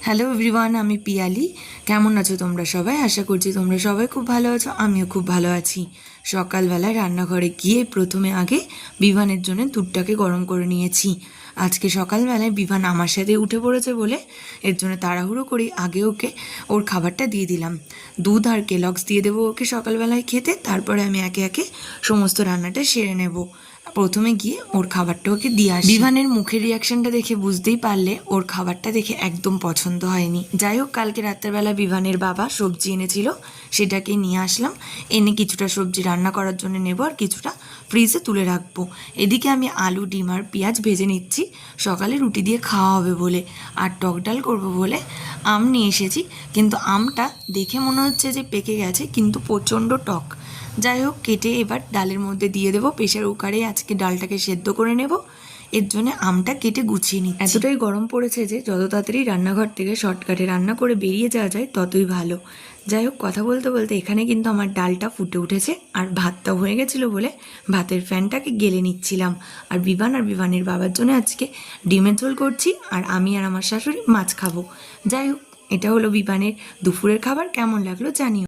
Hello everyone, আমি পিয়ালি। কেমন আছো তোমরা সবাই? আশা করছি তোমরা সবাই খুব ভালো আছো। আমিও খুব ভালো আছি। সকালবেলায় রান্নাঘরে গিয়ে প্রথমে আগে বিভানের জন্য দুধটাকে গরম করে নিয়েছি। আজকে সকালবেলায় বিভান আমার সাথে উঠে পড়েছে বলে এর জন্য তাড়াহুড়ো করে আগে ওকে ওর খাবারটা দিয়ে দিলাম। দুধ আর কেলগস দিয়ে দেবো ওকে সকালবেলায় খেতে, তারপরে আমি একে একে সমস্ত রান্নাটা সেরে নেব। প্রথমে গিয়ে ওর খাবারটা ওকে দিয়ে আসি। বিভানের মুখের রিয়াকশনটা দেখে বুঝতেই পারলে ওর খাবারটা দেখে একদম পছন্দ হয়নি। যাই হোক, কালকে রাত্রেবেলা বিভানের বাবা সবজি এনেছিল, সেটাকে নিয়ে আসলাম। এনে কিছুটা সবজি রান্না করার জন্য নেব আর কিছুটা ফ্রিজে তুলে রাখবো। এদিকে আমি আলু, ডিম আর পেঁয়াজ ভেজে নিচ্ছি, সকালে রুটি দিয়ে খাওয়া হবে বলে। আর টক ডাল করবো বলে আম নিয়ে এসেছি, কিন্তু আমটা দেখে মনে হচ্ছে যে পেকে গেছে, কিন্তু প্রচণ্ড টক। যাই হোক, কেটে এবার ডালের মধ্যে দিয়ে দেবো। প্রেশার কুকারে আজকে ডালটাকে সেদ্ধ করে নেব, এর জন্য আমটা কেটে গুছিয়ে নিই। এতটাই গরম পড়েছে যে যত তাড়াতাড়ি রান্নাঘর থেকে শর্টকাটে রান্না করে বেরিয়ে যাওয়া যায় ততই ভালো। যাই হোক, কথা বলতে বলতে এখানে কিন্তু আমার ডালটা ফুটে উঠেছে আর ভাতটাও হয়ে গেছিলো বলে ভাতের ফ্যানটাকে গেলে নিচ্ছিলাম। আর বিভানের বাবার জন্য আজকে ডিমের ঝোল করছি, আর আমি আর আমার শাশুড়ি মাছ খাবো। যাই হোক, এটা হলো বিভানের দুপুরের খাবার। কেমন লাগলো জানিও।